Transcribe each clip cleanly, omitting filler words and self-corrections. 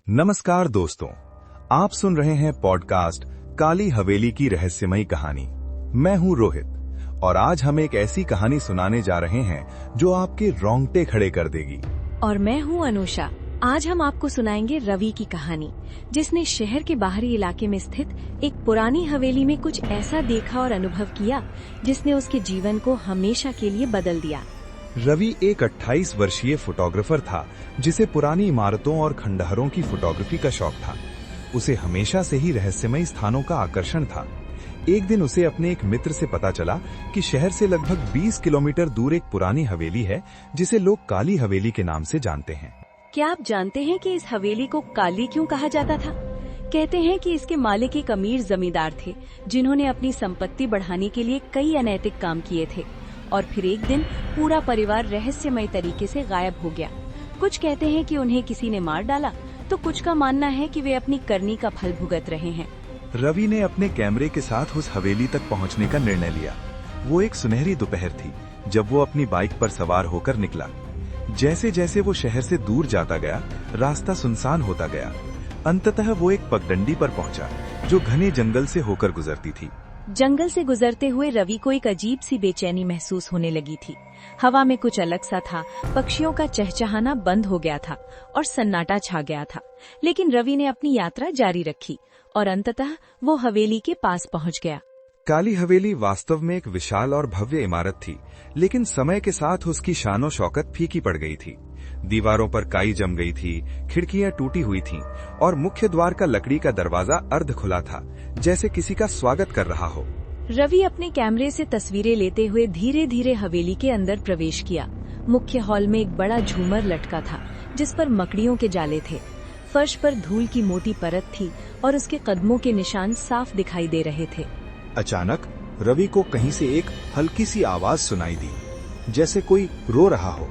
नमस्कार दोस्तों, आप सुन रहे हैं पॉडकास्ट काली हवेली की रहस्यमयी कहानी। मैं हूं रोहित और आज हम एक ऐसी कहानी सुनाने जा रहे हैं जो आपके रोंगटे खड़े कर देगी। और मैं हूं अनुषा। आज हम आपको सुनाएंगे रवि की कहानी, जिसने शहर के बाहरी इलाके में स्थित एक पुरानी हवेली में कुछ ऐसा देखा और अनुभव किया जिसने उसके जीवन को हमेशा के लिए बदल दिया। रवि एक 28 वर्षीय फोटोग्राफर था जिसे पुरानी इमारतों और खंडहरों की फोटोग्राफी का शौक था। उसे हमेशा से ही रहस्यमयी स्थानों का आकर्षण था। एक दिन उसे अपने एक मित्र से पता चला कि शहर से लगभग 20 किलोमीटर दूर एक पुरानी हवेली है जिसे लोग काली हवेली के नाम से जानते हैं। क्या आप जानते हैं कि इस हवेली को काली क्यों कहा जाता था? कहते हैं कि इसके मालिक एक अमीर जमींदार थे जिन्होंने अपनी संपत्ति बढ़ाने के लिए कई अनैतिक काम किए थे और फिर एक दिन पूरा परिवार रहस्यमय तरीके से गायब हो गया। कुछ कहते हैं कि उन्हें किसी ने मार डाला, तो कुछ का मानना है कि वे अपनी करनी का फल भुगत रहे हैं। रवि ने अपने कैमरे के साथ उस हवेली तक पहुंचने का निर्णय लिया। वो एक सुनहरी दोपहर थी जब वो अपनी बाइक पर सवार होकर निकला। जैसे जैसे वो शहर से दूर जाता गया, रास्ता सुनसान होता गया। अंततः वो एक पगडंडी पर पहुंचा जो घने जंगल से होकर गुजरती थी। जंगल से गुजरते हुए रवि को एक अजीब सी बेचैनी महसूस होने लगी थी। हवा में कुछ अलग सा था, पक्षियों का चहचहाना बंद हो गया था और सन्नाटा छा गया था। लेकिन रवि ने अपनी यात्रा जारी रखी और अंततः वो हवेली के पास पहुंच गया। काली हवेली वास्तव में एक विशाल और भव्य इमारत थी, लेकिन समय के साथ उसकी शानो शौकत फीकी पड़ गई थी। दीवारों पर काई जम गई थी, खिड़कियां टूटी हुई थीं और मुख्य द्वार का लकड़ी का दरवाजा अर्ध खुला था, जैसे किसी का स्वागत कर रहा हो। रवि अपने कैमरे से तस्वीरें लेते हुए धीरे धीरे हवेली के अंदर प्रवेश किया। मुख्य हॉल में एक बड़ा झूमर लटका था जिस पर मकड़ियों के जाले थे। फर्श पर धूल की मोटी परत थी और उसके कदमों के निशान साफ दिखाई दे रहे थे। अचानक रवि को कहीं से एक हल्की सी आवाज सुनाई दी, जैसे कोई रो रहा हो।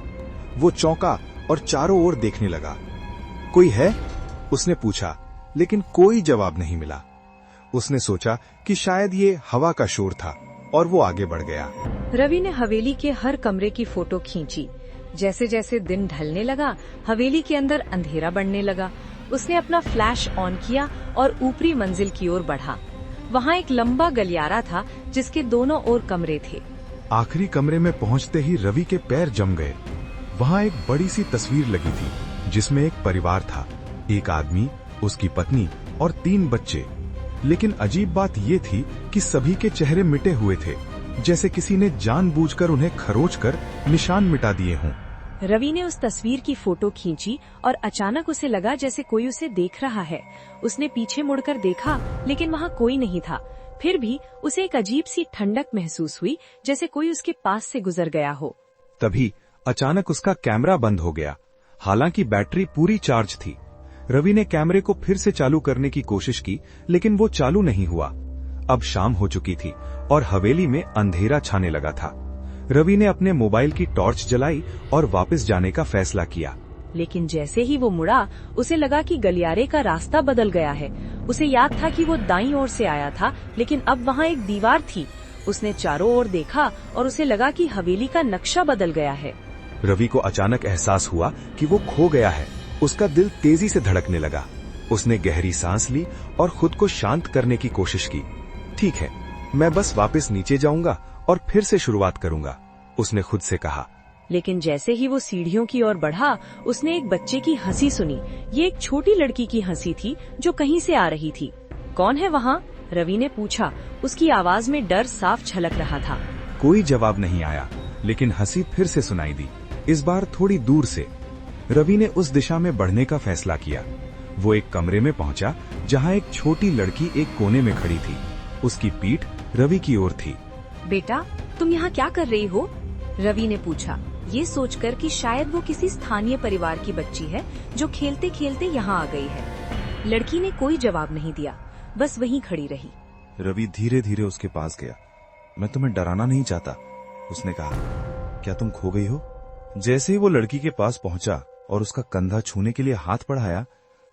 वो चौंका और चारों ओर देखने लगा। कोई है? उसने पूछा, लेकिन कोई जवाब नहीं मिला। उसने सोचा कि शायद ये हवा का शोर था और वो आगे बढ़ गया। रवि ने हवेली के हर कमरे की फोटो खींची। जैसे जैसे दिन ढलने लगा, हवेली के अंदर अंधेरा बढ़ने लगा। उसने अपना फ्लैश ऑन किया और ऊपरी मंजिल की ओर बढ़ा। वहाँ एक लंबा गलियारा था जिसके दोनों ओर कमरे थे। आखिरी कमरे में पहुँचते ही रवि के पैर जम गए। वहाँ एक बड़ी सी तस्वीर लगी थी जिसमें एक परिवार था, एक आदमी, उसकी पत्नी और 3 बच्चे। लेकिन अजीब बात ये थी कि सभी के चेहरे मिटे हुए थे, जैसे किसी ने जानबूझकर उन्हें खरोंचकर निशान मिटा दिए हों। रवि ने उस तस्वीर की फोटो खींची और अचानक उसे लगा जैसे कोई उसे देख रहा है। उसने पीछे मुड़कर देखा, लेकिन वहाँ कोई नहीं था। फिर भी उसे एक अजीब सी ठंडक महसूस हुई, जैसे कोई उसके पास से गुजर गया हो। तभी अचानक उसका कैमरा बंद हो गया। हालांकि बैटरी पूरी चार्ज थी। रवि ने कैमरे को फिर से चालू करने की कोशिश की, लेकिन वो चालू नहीं हुआ। अब शाम हो चुकी थी और हवेली में अंधेरा छाने लगा था। रवि ने अपने मोबाइल की टॉर्च जलाई और वापस जाने का फैसला किया। लेकिन जैसे ही वो मुड़ा, उसे लगा कि गलियारे का रास्ता बदल गया है। उसे याद था कि वो दाईं ओर से आया था, लेकिन अब वहाँ एक दीवार थी। उसने चारों ओर देखा और उसे लगा कि हवेली का नक्शा बदल गया है। रवि को अचानक एहसास हुआ कि वो खो गया है। उसका दिल तेजी से धड़कने लगा। उसने गहरी सांस ली और खुद को शांत करने की कोशिश की। ठीक है, मैं बस वापस नीचे जाऊंगा और फिर से शुरुआत करूंगा, उसने खुद से कहा। लेकिन जैसे ही वो सीढ़ियों की ओर बढ़ा, उसने एक बच्चे की हंसी सुनी। ये एक छोटी लड़की की हंसी थी जो कहीं से आ रही थी। कौन है वहाँ? रवि ने पूछा। उसकी आवाज में डर साफ झलक रहा था। कोई जवाब नहीं आया, लेकिन हंसी फिर से सुनाई दी, इस बार थोड़ी दूर से। रवि ने उस दिशा में बढ़ने का फैसला किया। वो एक कमरे में पहुंचा जहां एक छोटी लड़की एक कोने में खड़ी थी। उसकी पीठ रवि की ओर थी। बेटा, तुम यहाँ क्या कर रही हो? रवि ने पूछा, ये सोचकर कि शायद वो किसी स्थानीय परिवार की बच्ची है जो खेलते खेलते यहाँ आ गई है। लड़की ने कोई जवाब नहीं दिया, बस वहीं खड़ी रही। रवि धीरे धीरे उसके पास गया। मैं तुम्हें डराना नहीं चाहता, उसने कहा। क्या तुम खो गई हो? जैसे ही वो लड़की के पास पहुंचा और उसका कंधा छूने के लिए हाथ बढ़ाया,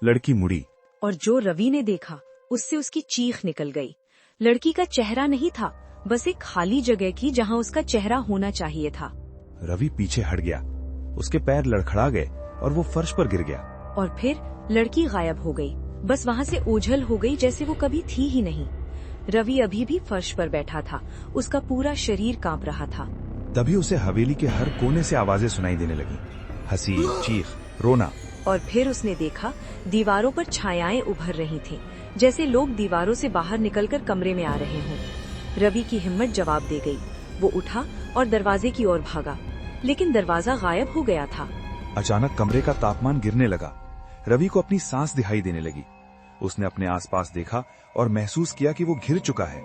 लड़की मुड़ी और जो रवि ने देखा उससे उसकी चीख निकल गई। लड़की का चेहरा नहीं था, बस एक खाली जगह थी जहां उसका चेहरा होना चाहिए था। रवि पीछे हट गया। उसके पैर लड़खड़ा गए और वो फर्श पर गिर गया। और फिर लड़की गायब हो गई, बस वहाँ से ओझल हो गई जैसे वो कभी थी ही नहीं। रवि अभी भी फर्श पर बैठा था, उसका पूरा शरीर कांप रहा था। तभी उसे हवेली के हर कोने से आवाजें सुनाई देने लगी, हंसी, चीख, रोना। और फिर उसने देखा दीवारों पर छायाएं उभर रही थीं, जैसे लोग दीवारों से बाहर निकलकर कमरे में आ रहे हों। रवि की हिम्मत जवाब दे गई। वो उठा और दरवाजे की ओर भागा, लेकिन दरवाजा गायब हो गया था। अचानक कमरे का तापमान गिरने लगा। रवि को अपनी सांस दिखाई देने लगी। उसने अपने आसपास देखा और महसूस किया कि वो घिर चुका है।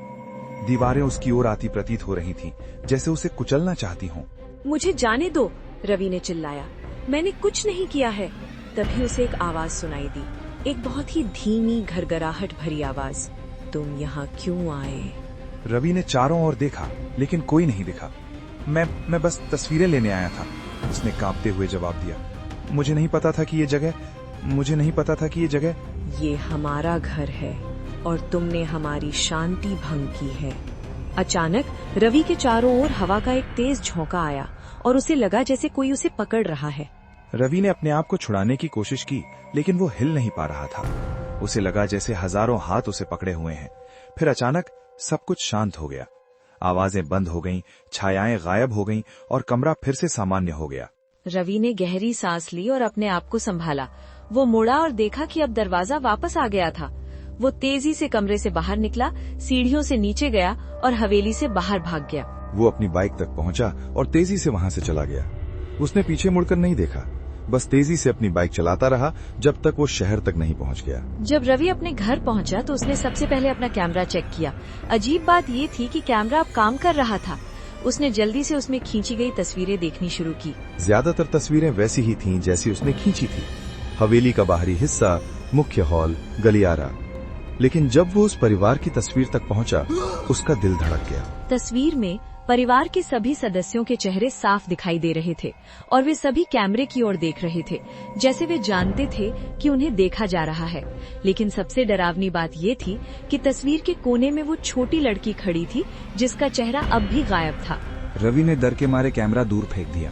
दीवारें उसकी ओर आती प्रतीत हो रही थीं, जैसे उसे कुचलना चाहती हों। मुझे जाने दो, रवि ने चिल्लाया। मैंने कुछ नहीं किया है। तभी उसे एक आवाज सुनाई दी, एक बहुत ही धीमी घरघराहट भरी आवाज। तुम यहाँ क्यों आए? रवि ने चारों ओर देखा, लेकिन कोई नहीं दिखा। मैं बस तस्वीरें लेने आया था, उसने कांपते हुए जवाब दिया। मुझे नहीं पता था कि ये जगह ये हमारा घर है और तुमने हमारी शांति भंग की है। अचानक रवि के चारों ओर हवा का एक तेज झोंका आया और उसे लगा जैसे कोई उसे पकड़ रहा है। रवि ने अपने आप को छुड़ाने की कोशिश की, लेकिन वो हिल नहीं पा रहा था। उसे लगा जैसे हजारों हाथ उसे पकड़े हुए हैं। फिर अचानक सब कुछ शांत हो गया। आवाजें बंद हो गईं, छायाएं गायब हो गईं और कमरा फिर से सामान्य हो गया। रवि ने गहरी सांस ली और अपने आप को संभाला। वो मुड़ा और देखा कि अब दरवाजा वापस आ गया था। वो तेजी से कमरे से बाहर निकला, सीढ़ियों से नीचे गया और हवेली से बाहर भाग गया। वो अपनी बाइक तक पहुंचा और तेजी से वहां से चला गया। उसने पीछे मुड़कर नहीं देखा, बस तेजी से अपनी बाइक चलाता रहा जब तक वो शहर तक नहीं पहुंच गया। जब रवि अपने घर पहुंचा तो उसने सबसे पहले अपना कैमरा चेक किया। अजीब बात ये थी कि कैमरा अब काम कर रहा था। उसने जल्दी से उसमें खींची गई तस्वीरें देखनी शुरू की। ज्यादातर तस्वीरें वैसी ही थीं जैसी उसने खींची थी। हवेली का बाहरी हिस्सा, मुख्य हॉल, गलियारा। लेकिन जब वो उस परिवार की तस्वीर तक पहुंचा, उसका दिल धड़क गया। तस्वीर में परिवार के सभी सदस्यों के चेहरे साफ दिखाई दे रहे थे और वे सभी कैमरे की ओर देख रहे थे, जैसे वे जानते थे कि उन्हें देखा जा रहा है। लेकिन सबसे डरावनी बात ये थी कि तस्वीर के कोने में वो छोटी लड़की खड़ी थी, जिसका चेहरा अब भी गायब था। रवि ने डर के मारे कैमरा दूर फेंक दिया।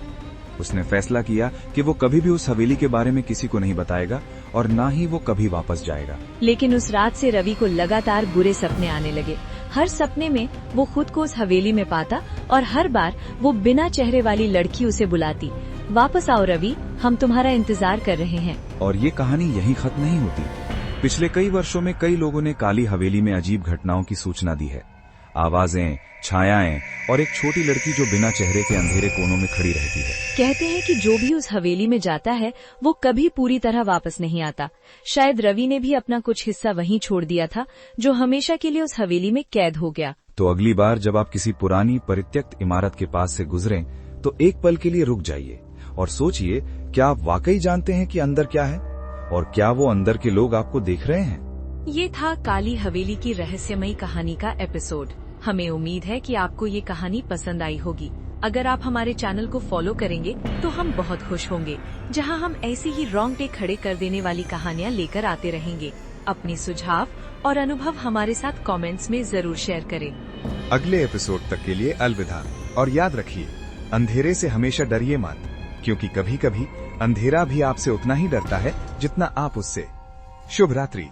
उसने फैसला किया कि वो कभी भी उस हवेली के बारे में किसी को नहीं बताएगा और ना ही वो कभी वापस जाएगा। लेकिन उस रात से रवि को लगातार बुरे सपने आने लगे। हर सपने में वो खुद को उस हवेली में पाता और हर बार वो बिना चेहरे वाली लड़की उसे बुलाती, वापस आओ रवि, हम तुम्हारा इंतजार कर रहे हैं। और ये कहानी यहीं खत्म नहीं होती। पिछले कई वर्षों में कई लोगों ने काली हवेली में अजीब घटनाओं की सूचना दी है। आवाजें, छायाएं और एक छोटी लड़की जो बिना चेहरे के अंधेरे कोनों में खड़ी रहती है। कहते हैं कि जो भी उस हवेली में जाता है वो कभी पूरी तरह वापस नहीं आता। शायद रवि ने भी अपना कुछ हिस्सा वहीं छोड़ दिया था, जो हमेशा के लिए उस हवेली में कैद हो गया। तो अगली बार जब आप किसी पुरानी परित्यक्त इमारत के पास से गुजरें, तो एक पल के लिए रुक जाइए और सोचिए, क्या आप वाकई जानते हैं कि अंदर क्या है और क्या वो अंदर के लोग आपको देख रहे हैं? ये था काली हवेली की रहस्यमयी कहानी का एपिसोड। हमें उम्मीद है कि आपको ये कहानी पसंद आई होगी। अगर आप हमारे चैनल को फॉलो करेंगे तो हम बहुत खुश होंगे, जहां हम ऐसी ही रोंगटे खड़े कर देने वाली कहानियां लेकर आते रहेंगे। अपनी सुझाव और अनुभव हमारे साथ कमेंट्स में जरूर शेयर करें। अगले एपिसोड तक के लिए अलविदा। और याद रखिए, अंधेरे से हमेशा डरिए मत, क्योंकि कभी कभी अंधेरा भी आपसे उतना ही डरता है जितना आप उससे। शुभ रात्रि।